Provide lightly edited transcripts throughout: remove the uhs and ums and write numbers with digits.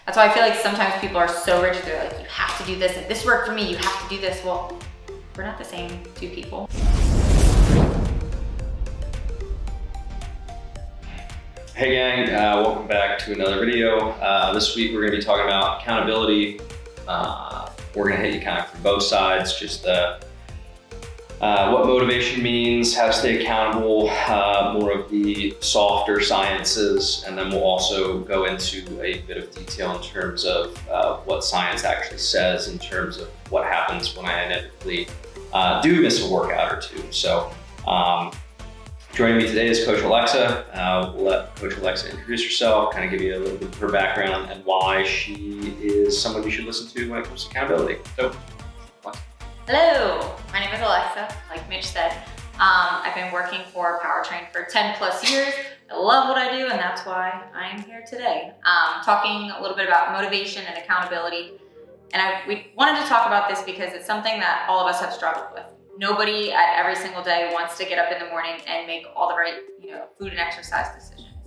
That's why I feel like sometimes people are so rigid. They're like, you have to do this. If this worked for me, you have to do this. Well, we're not the same two people. Hey gang, welcome back to another video. This week we're going to be talking about accountability. We're going to hit you kind of from both sides, just what motivation means, how to stay accountable, more of the softer sciences, and then we'll also go into a bit of detail in terms of what science actually says in terms of what happens when I inevitably do miss a workout or two. So joining me today is Coach Alexa. We'll let Coach Alexa introduce herself, kind of give you a little bit of her background and why she is someone you should listen to when it comes to accountability. So, Hello, my name is Alexa. Like Mitch said, I've been working for Powertrain for 10 plus years. I love what I do, and that's why I'm here today. Talking a little bit about motivation and accountability. And we wanted to talk about this because it's something that all of us have struggled with. Nobody at every single day wants to get up in the morning and make all the right, food and exercise decisions.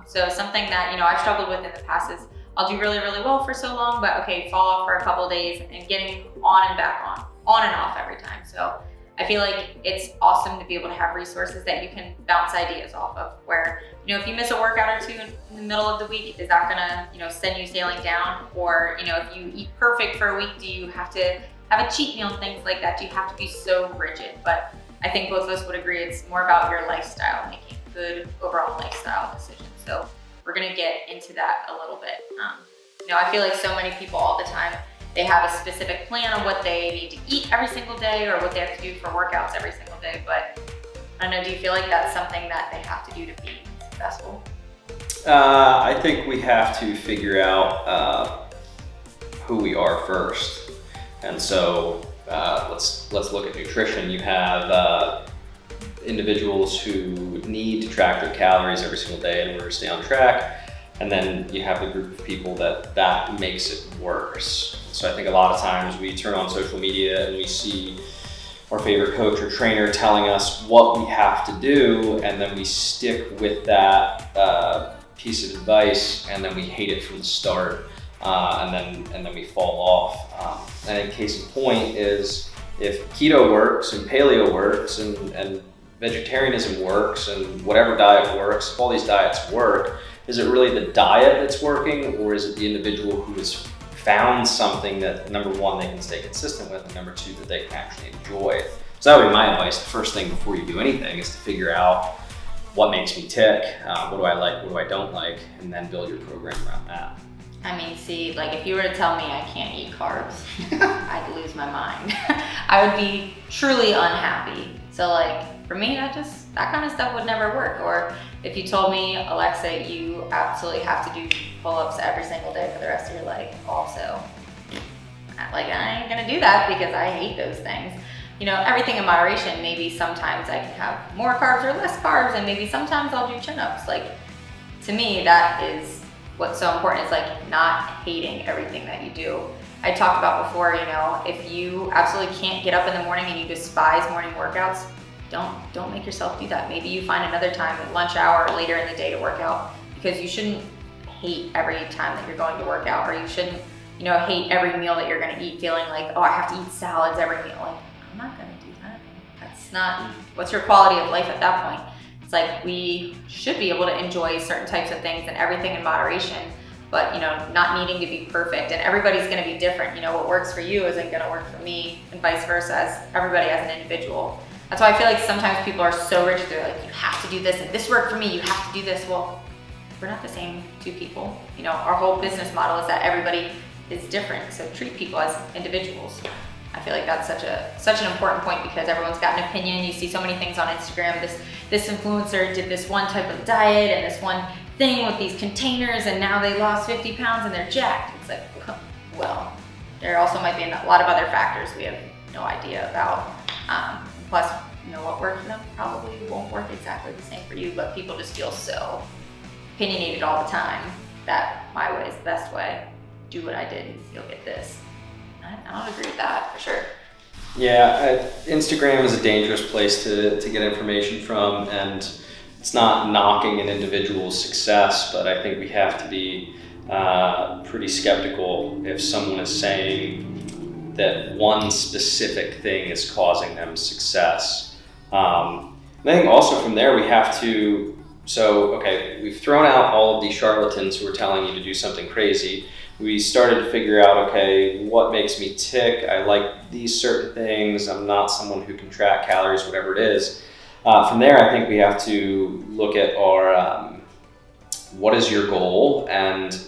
So something that, I've struggled with in the past is I'll do really, really well for so long, but okay, fall off for a couple of days and getting on and back on and off every time. So I feel like it's awesome to be able to have resources that you can bounce ideas off of where, if you miss a workout or two in the middle of the week, is that gonna, send you sailing down? Or, if you eat perfect for a week, do you have to have a cheat meal and things like that? Do you have to be so rigid? But I think both of us would agree it's more about your lifestyle, making good overall lifestyle decisions. So we're gonna get into that a little bit. I feel like so many people all the time, they have a specific plan on what they need to eat every single day or what they have to do for workouts every single day. But I don't know, do you feel like that's something that they have to do to be successful? I think we have to figure out who we are first. And so let's look at nutrition. You have individuals who need to track their calories every single day in order to stay on track. And then you have the group of people that makes it worse. So I think a lot of times we turn on social media and we see our favorite coach or trainer telling us what we have to do, and then we stick with that piece of advice, and then we hate it from the start, and then we fall off. And a case in point is if keto works and paleo works and vegetarianism works and whatever diet works, if all these diets work, is it really the diet that's working, or is it the individual who has found something that, number one, they can stay consistent with, and number two, that they can actually enjoy? So that would be my advice. The first thing before you do anything is to figure out what makes me tick, what do I like, what do I don't like, and then build your program around that. I mean, see, like if you were to tell me I can't eat carbs, I'd lose my mind. I would be truly unhappy. So like for me, that kind of stuff would never work. Or if you told me, Alexa, you absolutely have to do pull-ups every single day for the rest of your life also. Like I ain't gonna do that because I hate those things. Everything in moderation. Maybe sometimes I can have more carbs or less carbs, and maybe sometimes I'll do chin-ups. Like to me, that is what's so important, is like not hating everything that you do. I talked about before, if you absolutely can't get up in the morning and you despise morning workouts, don't make yourself do that. Maybe you find another time at lunch hour or later in the day to work out, because you shouldn't hate every time that you're going to work out, or you shouldn't, hate every meal that you're gonna eat feeling like, oh, I have to eat salads every meal. Like, I'm not gonna do that. That's not, what's your quality of life at that point? It's like we should be able to enjoy certain types of things and everything in moderation, but not needing to be perfect. And everybody's gonna be different. What works for you isn't gonna work for me, and vice versa, as everybody as an individual. That's why I feel like sometimes people are so rigid. They're like, you have to do this, and this worked for me, you have to do this. Well, we're not the same two people. Our whole business model is that everybody is different, so treat people as individuals. I feel like that's such an important point, because everyone's got an opinion. You see so many things on Instagram. This influencer did this one type of diet and this one thing with these containers, and now they lost 50 pounds and they're jacked. It's like, well, there also might be a lot of other factors we have no idea about. Plus, what worked for them probably won't work exactly the same for you, but people just feel so opinionated all the time that my way is the best way. Do what I did and you'll get this. I don't agree with that, for sure. Yeah, Instagram is a dangerous place to get information from, and it's not knocking an individual's success, but I think we have to be pretty skeptical if someone is saying that one specific thing is causing them success. I think also from there we have to, we've thrown out all of these charlatans who are telling you to do something crazy. We started to figure out, okay, what makes me tick? I like these certain things. I'm not someone who can track calories, whatever it is. From there, I think we have to look at our, what is your goal and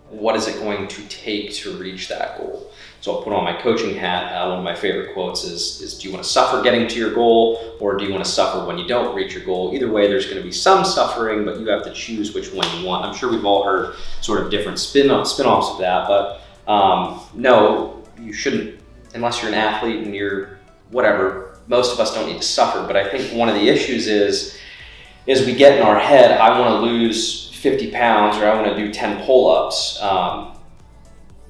what is it going to take to reach that goal? So I'll put on my coaching hat. One of my favorite quotes is do you want to suffer getting to your goal, or do you want to suffer when you don't reach your goal? Either way, there's going to be some suffering, but you have to choose which one you want. I'm sure we've all heard sort of different spin-offs of that, but no, you shouldn't, unless you're an athlete and you're whatever, most of us don't need to suffer. But I think one of the issues is we get in our head, I want to lose 50 pounds or I want to do 10 pull-ups,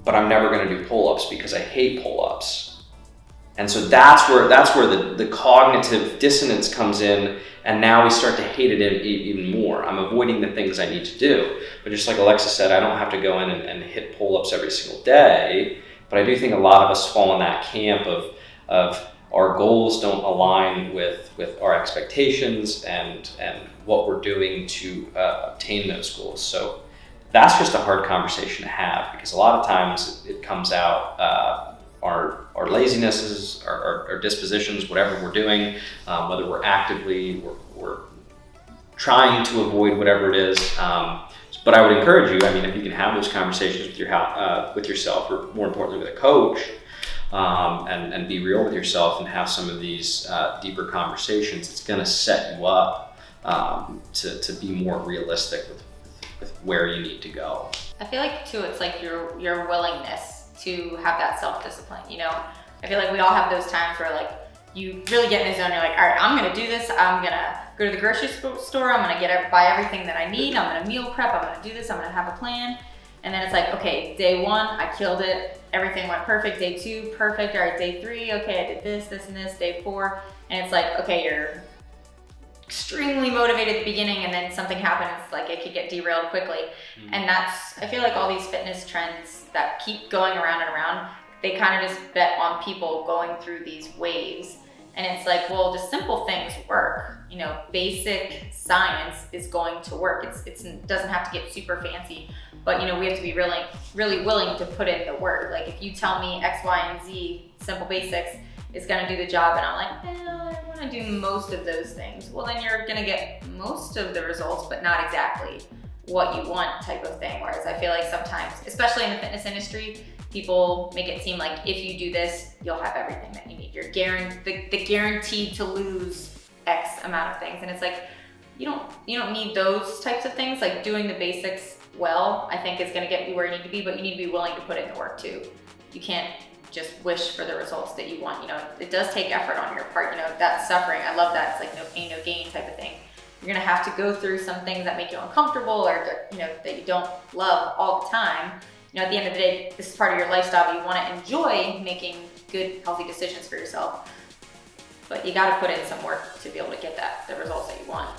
but I'm never going to do pull-ups because I hate pull-ups. And so that's where the cognitive dissonance comes in, and now we start to hate it even more. I'm avoiding the things I need to do. But just like Alexa said, I don't have to go in and hit pull-ups every single day, but I do think a lot of us fall in that camp of our goals don't align with our expectations and what we're doing to obtain those goals. So that's just a hard conversation to have, because a lot of times it comes out our lazinesses, our dispositions, whatever we're doing, whether we're actively we're trying to avoid whatever it is. But I would encourage you, I mean, if you can have those conversations with yourself, or more importantly with a coach, and be real with yourself and have some of these deeper conversations, it's going to set you up to be more realistic with where you need to go. I feel like too, it's like your willingness to have that self-discipline. You know, I feel like we all have those times where like you really get in the zone. You're like, all right, I'm gonna do this. I'm gonna go to the grocery store. I'm gonna buy everything that I need. I'm gonna meal prep. I'm gonna do this. I'm gonna have a plan. And then it's like, okay, day 1, I killed it. Everything went perfect. Day 2, perfect. All right, day 3, okay, I did this, and this. Day 4, and it's like, okay, you're extremely motivated at the beginning, and then something happens, like it could get derailed quickly. And I feel like all these fitness trends that keep going around and around, they kind of just bet on people going through these waves. And it's like, well, just simple things work. You know, basic science is going to work. It doesn't have to get super fancy, but you know, we have to be really willing to put in the work. Like if you tell me X, Y, and Z, simple basics, is gonna do the job, and I'm like, I wanna do most of those things. Well, then you're gonna get most of the results, but not exactly what you want type of thing. Whereas I feel like sometimes, especially in the fitness industry, people make it seem like if you do this, you'll have everything that you need. You're guaranteed to lose X amount of things. And it's like, you don't need those types of things. Like doing the basics well, I think is gonna get you where you need to be, but you need to be willing to put in the work too. You can't just wish for the results that you want. You know, it does take effort on your part. You know, that suffering, I love that. It's like no pain, no gain type of thing. You're gonna have to go through some things that make you uncomfortable, or you know, that you don't love all the time. You know, at the end of the day, this is part of your lifestyle. You want to enjoy making good, healthy decisions for yourself, but you got to put in some work to be able to get the results that you want.